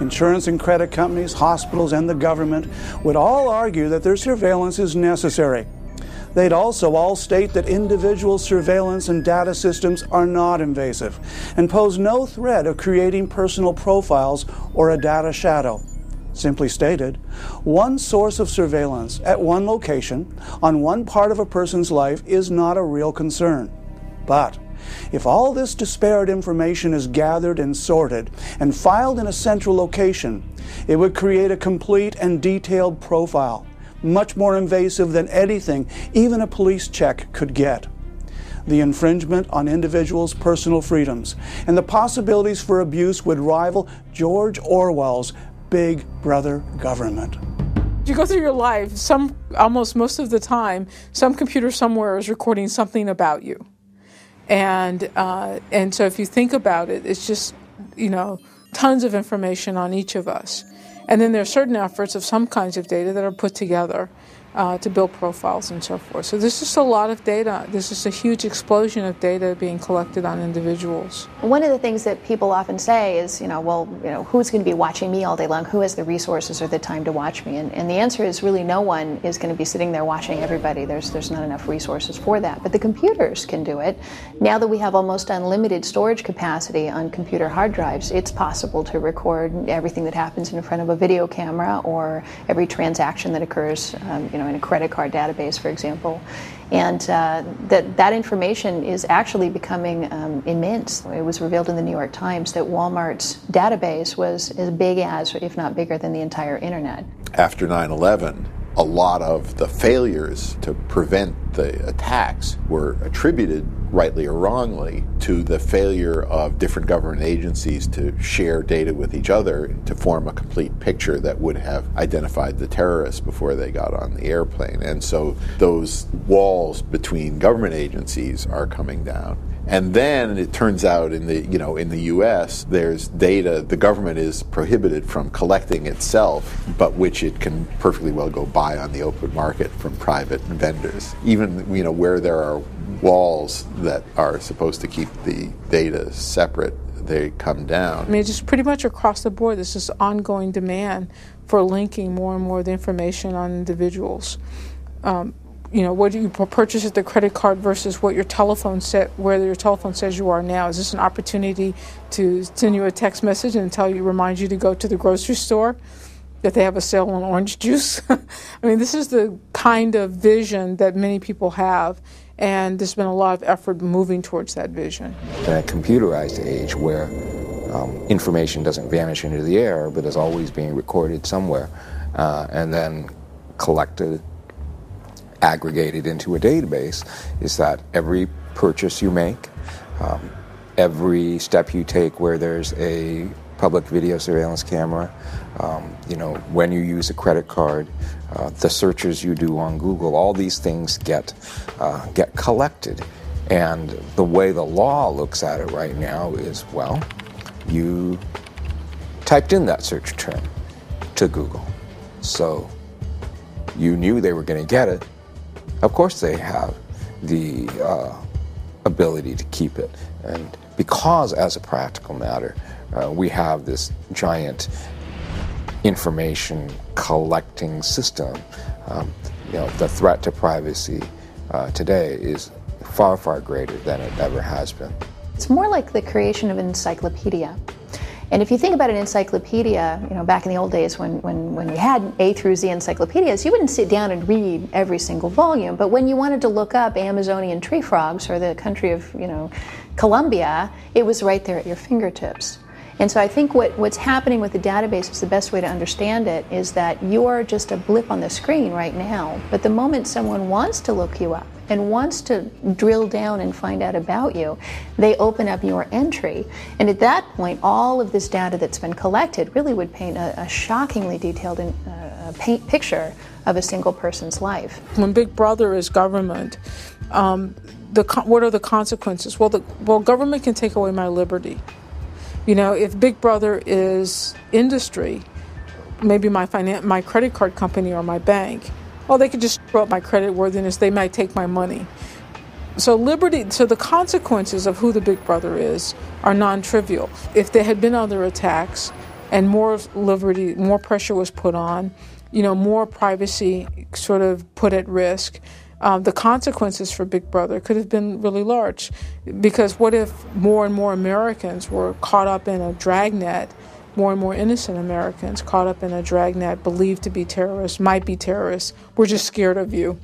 Insurance and credit companies, hospitals, and the government would all argue that their surveillance is necessary. They'd also all state that individual surveillance and data systems are not invasive and pose no threat of creating personal profiles or a data shadow. Simply stated, one source of surveillance at one location on one part of a person's life is not a real concern. But if all this disparate information is gathered and sorted and filed in a central location, it would create a complete and detailed profile, much more invasive than anything even a police check could get. The infringement on individuals' personal freedoms and the possibilities for abuse would rival George Orwell's Big Brother government. You go through your life, almost most of the time, some computer somewhere is recording something about you. And so if you think about it, it's just, tons of information on each of us. And then there are certain efforts of some kinds of data that are put together to build profiles and so forth. So there's just a lot of data. There's just a huge explosion of data being collected on individuals. One of the things that people often say is, who's going to be watching me all day long? Who has the resources or the time to watch me? And the answer is really no one is going to be sitting there watching everybody. There's not enough resources for that. But the computers can do it. Now that we have almost unlimited storage capacity on computer hard drives, it's possible to record everything that happens in front of a video camera or every transaction that occurs, in a credit card database, for example. And that information is actually becoming immense. It was revealed in the New York Times that Walmart's database was as big as, if not bigger than, the entire internet. After 9/11, a lot of the failures to prevent the attacks were attributed, rightly or wrongly, to the failure of different government agencies to share data with each other to form a complete picture that would have identified the terrorists before they got on the airplane. And so those walls between government agencies are coming down. And then it turns out in the U.S. there's data the government is prohibited from collecting itself, but which it can perfectly well go buy on the open market from private vendors. Even where there are walls that are supposed to keep the data separate, they come down. I mean, just pretty much across the board, there's this ongoing demand for linking more and more of the information on individuals. What do you purchase at the credit card versus what your telephone where your telephone says you are now? Is this an opportunity to send you a text message and remind you to go to the grocery store, that they have a sale on orange juice? I mean, this is the kind of vision that many people have, and there's been a lot of effort moving towards that vision. In a computerized age where information doesn't vanish into the air, but is always being recorded somewhere, and then collected, aggregated into a database, is that every purchase you make, every step you take where there's a public video surveillance camera, when you use a credit card, the searches you do on Google, all these things get collected. And the way the law looks at it right now is, well, you typed in that search term to Google, so you knew they were going to get it. Of course they have the ability to keep it. And because, as a practical matter, we have this giant information collecting system, the threat to privacy today is far, far greater than it ever has been. It's more like the creation of an encyclopedia. And if you think about an encyclopedia, back in the old days when we had A through Z encyclopedias, you wouldn't sit down and read every single volume. But when you wanted to look up Amazonian tree frogs or the country of, Colombia, it was right there at your fingertips. And so I think what's happening with the database is the best way to understand it is that you are just a blip on the screen right now. But the moment someone wants to look you up and wants to drill down and find out about you, they open up your entry. And at that point, all of this data that's been collected really would paint a shockingly detailed picture of a single person's life. When Big Brother is government, what are the consequences? Well, government can take away my liberty. If Big Brother is industry, maybe my credit card company or my bank, well, they could just throw up my credit worthiness. They might take my money. So the consequences of who the Big Brother is are non-trivial. If there had been other attacks, and more liberty, more pressure was put on, more privacy sort of put at risk, the consequences for Big Brother could have been really large. Because what if more and more Americans were caught up in a dragnet, more and more innocent Americans caught up in a dragnet, believed to be terrorists, might be terrorists, we're just scared of you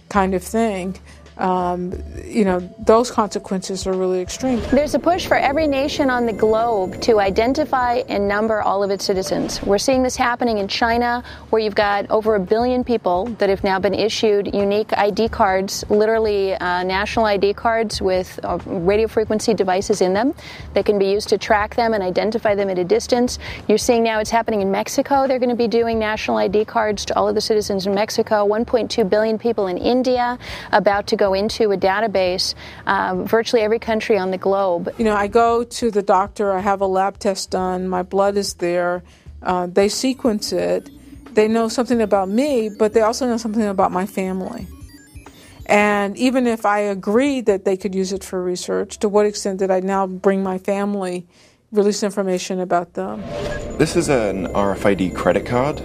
kind of thing. Those consequences are really extreme. There's a push for every nation on the globe to identify and number all of its citizens. We're seeing this happening in China, where you've got over 1 billion people that have now been issued unique ID cards, literally national ID cards with radio frequency devices in them that can be used to track them and identify them at a distance. You're seeing now it's happening in Mexico. They're going to be doing national ID cards to all of the citizens in Mexico. 1.2 billion people in India about to go into a database, virtually every country on the globe. I go to the doctor, I have a lab test done, my blood is there, they sequence it, they know something about me, but they also know something about my family. And even if I agreed that they could use it for research, to what extent did I now bring my family, release information about them? This is an RFID credit card.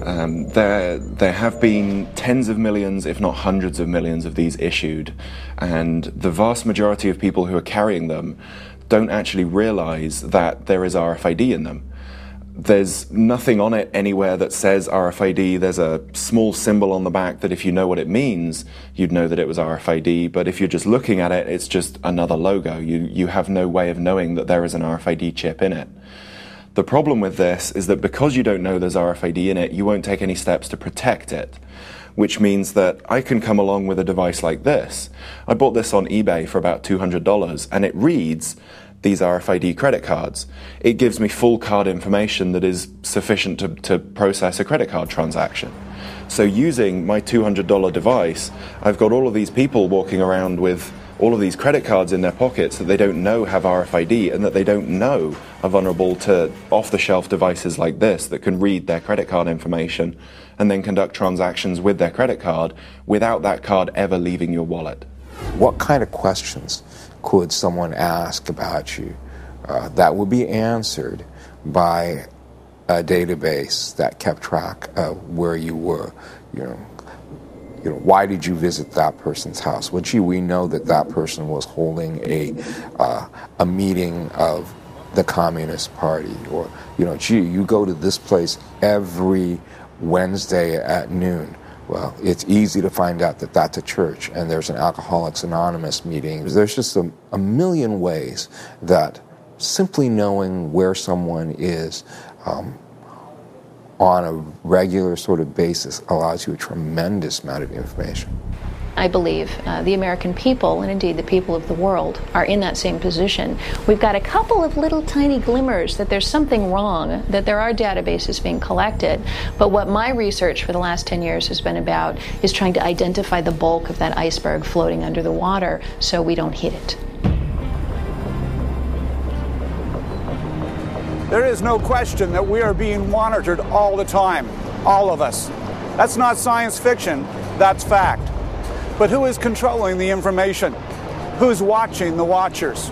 There have been tens of millions, if not hundreds of millions of these issued, and the vast majority of people who are carrying them don't actually realize that there is RFID in them. There's nothing on it anywhere that says RFID. There's a small symbol on the back that if you know what it means, you'd know that it was RFID, but if you're just looking at it, it's just another logo. You have no way of knowing that there is an RFID chip in it. The problem with this is that because you don't know there's RFID in it, you won't take any steps to protect it, which means that I can come along with a device like this. I bought this on eBay for about $200, and it reads these RFID credit cards. It gives me full card information that is sufficient to process a credit card transaction. So using my $200 device, I've got all of these people walking around with all of these credit cards in their pockets that they don't know have RFID and that they don't know are vulnerable to off-the-shelf devices like this that can read their credit card information and then conduct transactions with their credit card without that card ever leaving your wallet. What kind of questions could someone ask about you that would be answered by a database that kept track of where you were? Why did you visit that person's house? Well, gee, we know that person was holding a meeting of the Communist Party. Or, gee, you go to this place every Wednesday at noon. Well, it's easy to find out that that's a church, and there's an Alcoholics Anonymous meeting. There's just a million ways that simply knowing where someone is on a regular sort of basis allows you a tremendous amount of information. I believe the American people, and indeed the people of the world, are in that same position. We've got a couple of little tiny glimmers that there's something wrong, that there are databases being collected, but what my research for the last 10 years has been about is trying to identify the bulk of that iceberg floating under the water so we don't hit it. There is no question that we are being monitored all the time, all of us. That's not science fiction, that's fact. But who is controlling the information? Who's watching the watchers?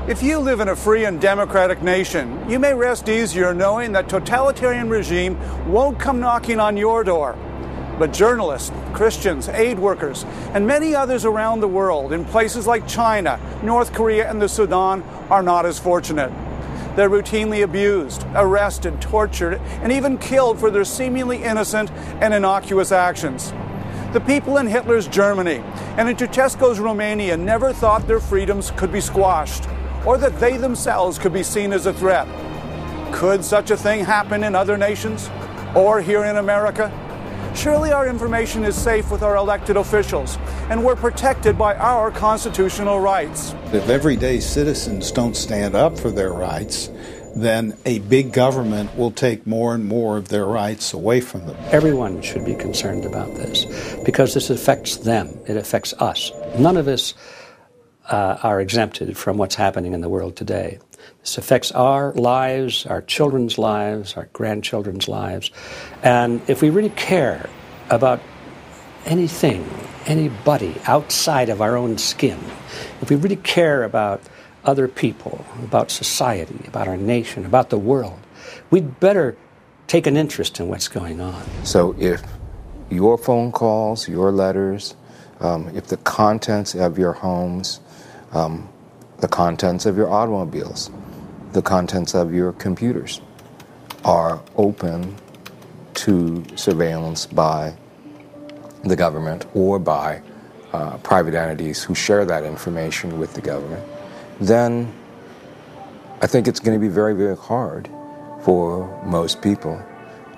If you live in a free and democratic nation, you may rest easier knowing that totalitarian regime won't come knocking on your door. But journalists, Christians, aid workers, and many others around the world in places like China, North Korea, and the Sudan are not as fortunate. They're routinely abused, arrested, tortured, and even killed for their seemingly innocent and innocuous actions. The people in Hitler's Germany and in Ceausescu's Romania never thought their freedoms could be squashed, or that they themselves could be seen as a threat. Could such a thing happen in other nations, or here in America? Surely our information is safe with our elected officials, and we're protected by our constitutional rights. If everyday citizens don't stand up for their rights, then a big government will take more and more of their rights away from them. Everyone should be concerned about this, because this affects them. It affects us. None of us are exempted from what's happening in the world today. This affects our lives, our children's lives, our grandchildren's lives. And if we really care about anything, anybody outside of our own skin, if we really care about other people, about society, about our nation, about the world, we'd better take an interest in what's going on. So if your phone calls, your letters, if the contents of your homes, the contents of your automobiles, the contents of your computers are open to surveillance by the government or by private entities who share that information with the government, then I think it's going to be very, very hard for most people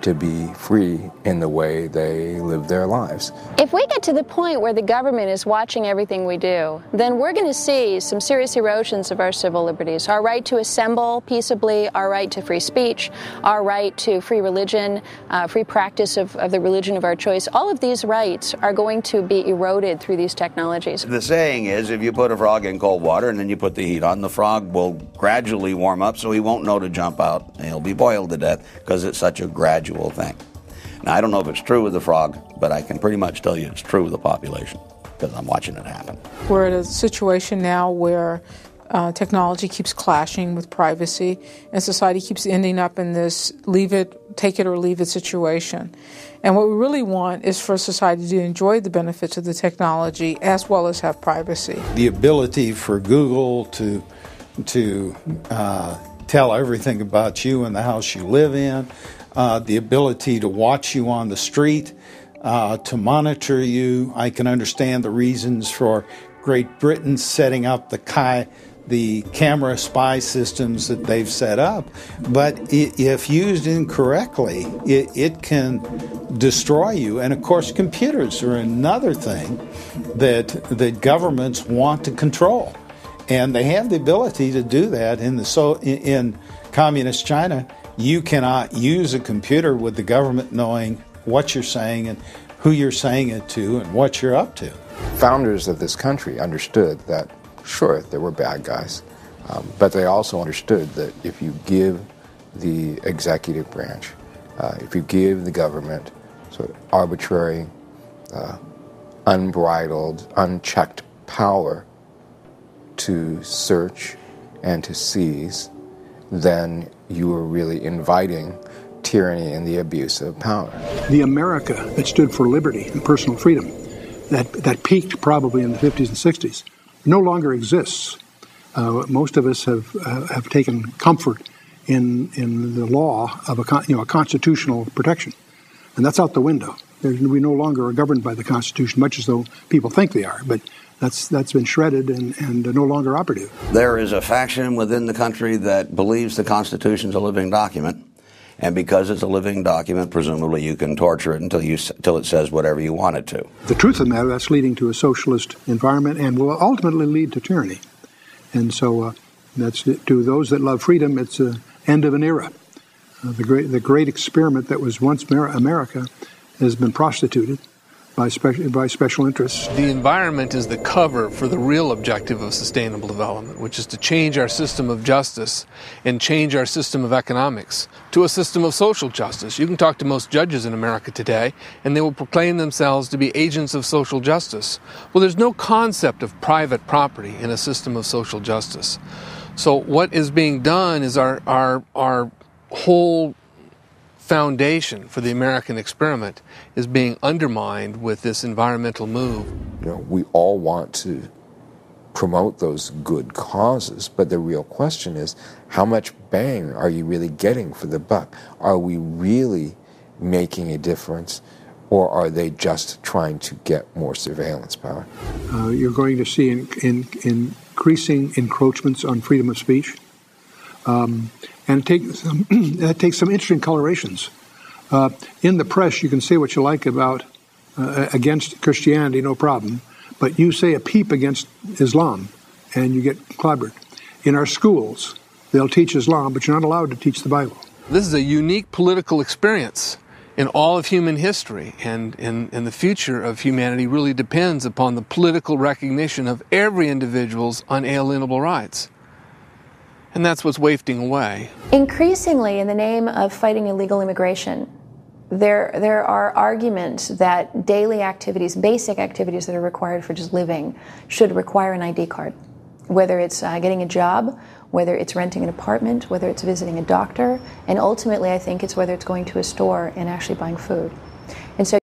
to be free in the way they live their lives. If we get to the point where the government is watching everything we do, then we're going to see some serious erosions of our civil liberties. Our right to assemble peaceably, our right to free speech, our right to free religion, free practice of the religion of our choice. All of these rights are going to be eroded through these technologies. The saying is, if you put a frog in cold water and then you put the heat on, the frog will gradually warm up so he won't know to jump out and he'll be boiled to death because it's such a gradual thing. Now, I don't know if it's true with the frog, but I can pretty much tell you it's true with the population because I'm watching it happen. We're at a situation now where technology keeps clashing with privacy, and society keeps ending up in this take it or leave it situation. And what we really want is for society to enjoy the benefits of the technology as well as have privacy. The ability for Google to tell everything about you and the house you live in, the ability to watch you on the street, to monitor you. I can understand the reasons for Great Britain setting up the camera spy systems that they've set up. But if used incorrectly, it can destroy you. And of course, computers are another thing that governments want to control. And they have the ability to do that in communist China. You cannot use a computer with the government knowing what you're saying and who you're saying it to and what you're up to. Founders of this country understood that, sure, there were bad guys, but they also understood that if you give the executive branch, if you give the government sort of arbitrary, unbridled, unchecked power to search and to seize, then you are really inviting tyranny and the abuse of power. The America that stood for liberty and personal freedom, that peaked probably in the 50s and 60s, no longer exists. Most of us have taken comfort in the law of a constitutional protection, and that's out the window. We no longer are governed by the Constitution, much as though people think they are, but that's been shredded and no longer operative. There is a faction within the country that believes the Constitution's a living document, and because it's a living document, presumably you can torture it until it says whatever you want it to. The truth of the matter, that's leading to a socialist environment and will ultimately lead to tyranny. And so that's to those that love freedom, it's the end of an era. The great experiment that was once America has been prostituted by special interests. The environment is the cover for the real objective of sustainable development, which is to change our system of justice and change our system of economics to a system of social justice. You can talk to most judges in America today, and they will proclaim themselves to be agents of social justice. Well, there's no concept of private property in a system of social justice. So what is being done is our whole foundation for the American experiment is being undermined with this environmental move. You know, we all want to promote those good causes, but the real question is, how much bang are you really getting for the buck? Are we really making a difference, or are they just trying to get more surveillance power? You're going to see increasing encroachments on freedom of speech. And it takes some interesting colorations. In the press, you can say what you like about against Christianity, no problem, but you say a peep against Islam, and you get clobbered. In our schools, they'll teach Islam, but you're not allowed to teach the Bible. This is a unique political experience in all of human history, and the future of humanity really depends upon the political recognition of every individual's unalienable rights. And that's what's wafting away. Increasingly, in the name of fighting illegal immigration, there are arguments that daily activities, basic activities that are required for just living, should require an ID card. whether it's getting a job, whether it's renting an apartment, whether it's visiting a doctor, and ultimately I think it's whether it's going to a store and actually buying food. And so